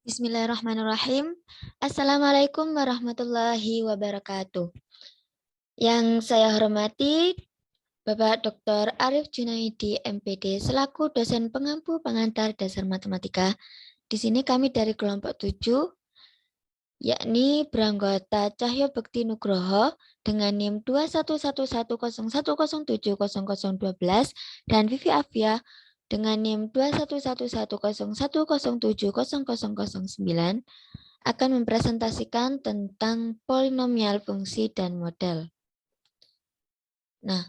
Bismillahirrahmanirrahim. Assalamualaikum warahmatullahi wabarakatuh. Yang saya hormati Bapak Dr. Arif Junaidi, MPD, selaku dosen pengampu pengantar dasar matematika. Di sini kami dari kelompok 7, yakni beranggota Cahyo Bekti Nugroho dengan NIM 2111010700012 dan Vivi Afia dengan NIM 2111010700009 akan mempresentasikan tentang polinomial fungsi dan model. Nah,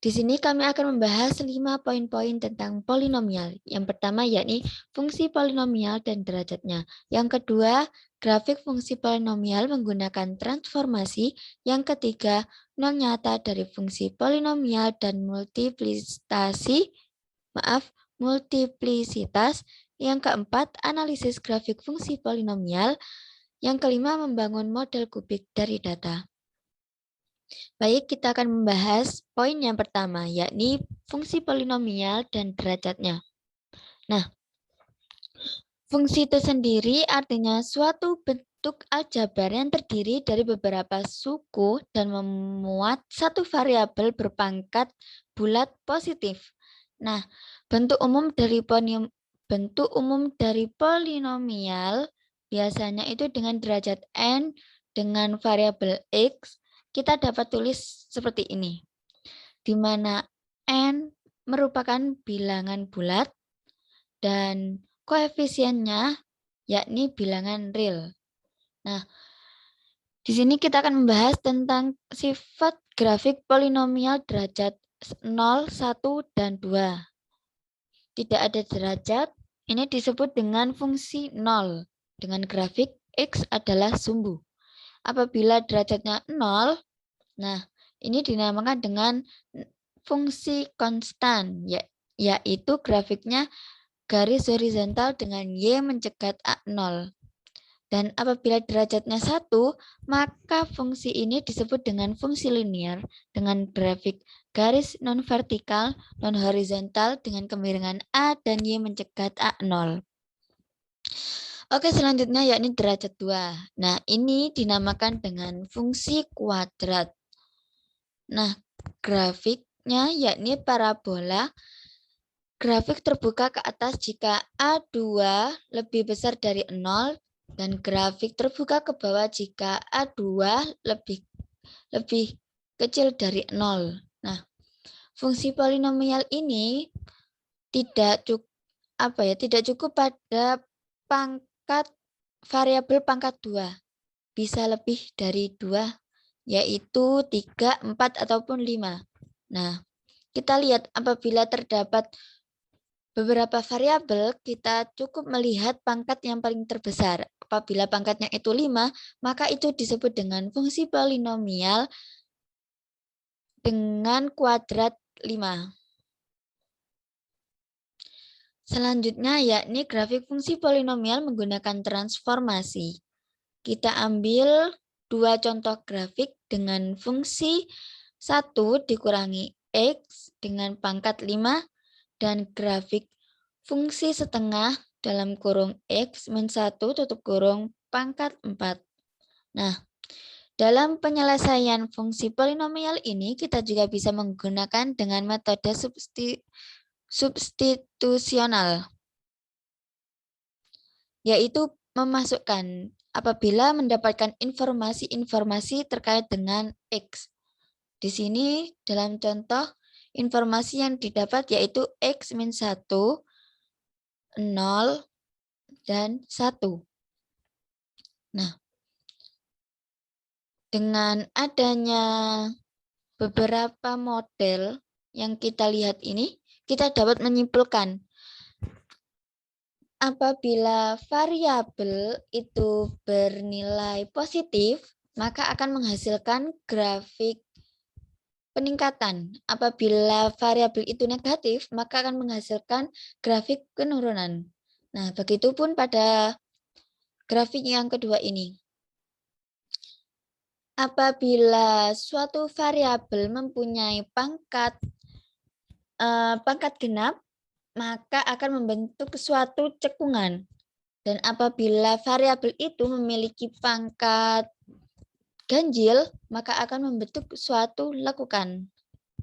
di sini kami akan membahas 5 poin-poin tentang polinomial. Yang pertama yakni fungsi polinomial dan derajatnya. Yang kedua, grafik fungsi polinomial menggunakan transformasi. Yang ketiga, nol nyata dari fungsi polinomial dan multiplisitas. Yang keempat, analisis grafik fungsi polinomial. Yang kelima, membangun model kubik dari data. Baik, kita akan membahas poin yang pertama, yakni fungsi polinomial dan derajatnya. Nah, fungsi itu sendiri artinya suatu bentuk aljabar yang terdiri dari beberapa suku dan memuat satu variabel berpangkat bulat positif. Nah, bentuk umum dari polinomial biasanya itu dengan derajat n dengan variabel x. Kita dapat tulis seperti ini, di mana n merupakan bilangan bulat dan koefisiennya yakni bilangan real. Nah, di sini kita akan membahas tentang sifat grafik polinomial derajat 0, 1, dan 2. Tidak ada derajat, ini disebut dengan fungsi 0. Dengan grafik x adalah sumbu. Apabila derajatnya 0, nah ini dinamakan dengan fungsi konstan, yaitu grafiknya garis horizontal dengan y mencegat A0. Dan apabila derajatnya 1, maka fungsi ini disebut dengan fungsi linear dengan grafik garis non-vertikal, non-horizontal dengan kemiringan A dan Y mencegat A0. Oke, selanjutnya yakni derajat 2. Nah, ini dinamakan dengan fungsi kuadrat. Nah, grafiknya yakni parabola. Grafik terbuka ke atas jika A2 lebih besar dari 0 dan grafik terbuka ke bawah jika A2 lebih kecil dari 0. Nah, fungsi polinomial ini tidak cukup pada pangkat variabel pangkat 2. Bisa lebih dari 2, yaitu 3, 4, ataupun 5. Nah, kita lihat apabila terdapat beberapa variabel, kita cukup melihat pangkat yang paling terbesar. Apabila pangkatnya itu 5, maka itu disebut dengan fungsi polinomial dengan kuadrat 5. Selanjutnya yakni grafik fungsi polinomial menggunakan transformasi. Kita ambil 2 contoh grafik dengan fungsi 1 dikurangi X dengan pangkat 5 dan grafik fungsi setengah dalam kurung X min 1 tutup kurung pangkat 4. Nah, dalam penyelesaian fungsi polinomial ini kita juga bisa menggunakan dengan metode substitusional, yaitu memasukkan apabila mendapatkan informasi-informasi terkait dengan X. Di sini dalam contoh informasi yang didapat yaitu X min 1, 0, dan 1. Nah, dengan adanya beberapa model yang kita lihat ini, kita dapat menyimpulkan apabila variabel itu bernilai positif, maka akan menghasilkan grafik peningkatan. Apabila variabel itu negatif, maka akan menghasilkan grafik penurunan. Nah, begitupun pada grafik yang kedua ini. Apabila suatu variabel mempunyai pangkat genap, maka akan membentuk suatu cekungan. Dan apabila variabel itu memiliki pangkat ganjil, maka akan membentuk suatu lekukan.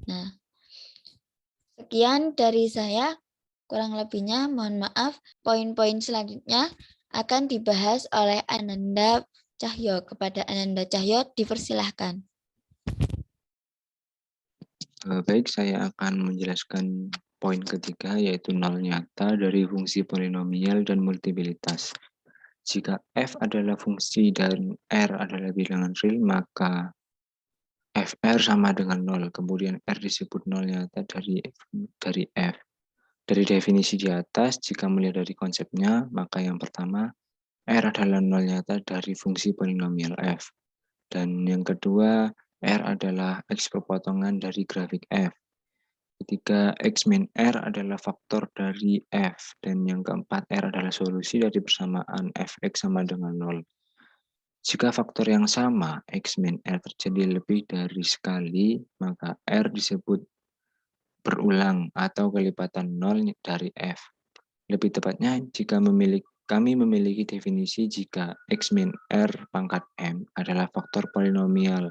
Nah, sekian dari saya. Kurang lebihnya mohon maaf. Poin-poin selanjutnya akan dibahas oleh Ananda Cahyo. Kepada Ananda Cahyo dipersilahkan. Baik, saya akan menjelaskan poin ketiga, yaitu nol nyata dari fungsi polinomial dan multiplitas. Jika f adalah fungsi dan r adalah bilangan real, maka fr sama dengan 0. Kemudian r disebut nol nyata dari f. Dari definisi di atas, jika melihat dari konsepnya, maka yang pertama, r adalah nol nyata dari fungsi polinomial f. Dan yang kedua, r adalah x perpotongan dari grafik f. Ketiga, x min r adalah faktor dari f. Dan yang keempat, r adalah solusi dari persamaan fx sama dengan 0. Jika faktor yang sama, x min r terjadi lebih dari sekali, maka r disebut berulang atau kelipatan 0 dari f. Lebih tepatnya, jika kami memiliki definisi jika x min r pangkat m adalah faktor polinomial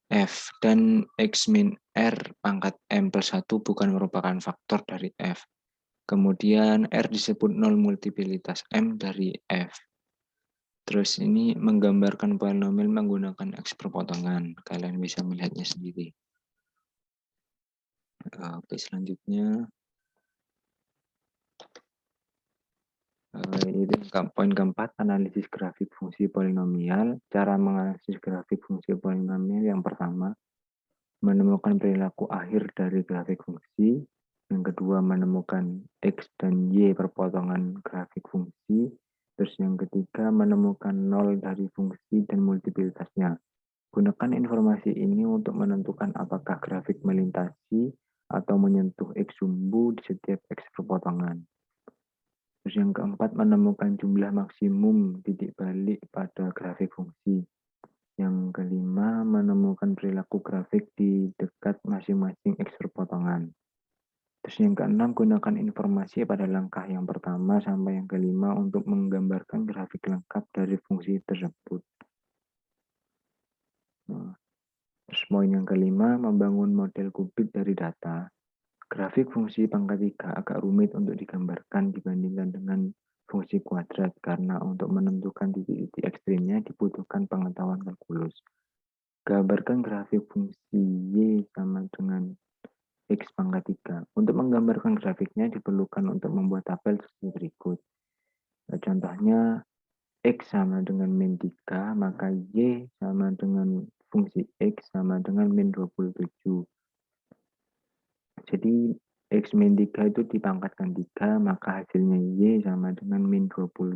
f dan x min r pangkat m plus 1 bukan merupakan faktor dari f. Kemudian r disebut 0 multiplitas m dari f. Terus ini menggambarkan polinomial menggunakan x perpotongan. Kalian bisa melihatnya sendiri. Oke, selanjutnya itu poin keempat, analisis grafik fungsi polinomial. Cara menganalisis grafik fungsi polinomial yang pertama, menemukan perilaku akhir dari grafik fungsi. Yang kedua, menemukan x dan y perpotongan grafik fungsi. Terus yang ketiga, menemukan nol dari fungsi dan multiplitasnya. Gunakan informasi ini untuk menentukan apakah grafik melintasi atau menyentuh X sumbu di setiap X perpotongan. Terus yang keempat, menemukan jumlah maksimum titik balik pada grafik fungsi. Yang kelima, menemukan perilaku grafik di dekat masing-masing X perpotongan. Terus yang keenam, gunakan informasi pada langkah yang pertama sampai yang kelima untuk menggambarkan grafik lengkap dari fungsi tersebut. Terus poin yang kelima, membangun model kubik dari data. Grafik fungsi pangkat 3 agak rumit untuk digambarkan dibandingkan dengan fungsi kuadrat, karena untuk menentukan titik-titik ekstrimnya dibutuhkan pengetahuan kalkulus. Gambarkan grafik fungsi Y sama dengan X pangkat 3. Untuk menggambarkan grafiknya diperlukan untuk membuat tabel seperti berikut. Contohnya, X sama dengan min 3, maka Y sama dengan fungsi X sama dengan min 27. Jadi X min 3 itu dipangkatkan 3, maka hasilnya Y sama dengan min 27.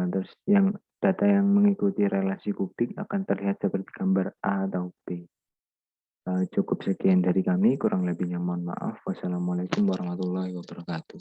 Terus yang data yang mengikuti relasi kubik akan terlihat seperti gambar A atau B. Cukup sekian dari kami, kurang lebihnya mohon maaf. Wassalamualaikum warahmatullahi wabarakatuh.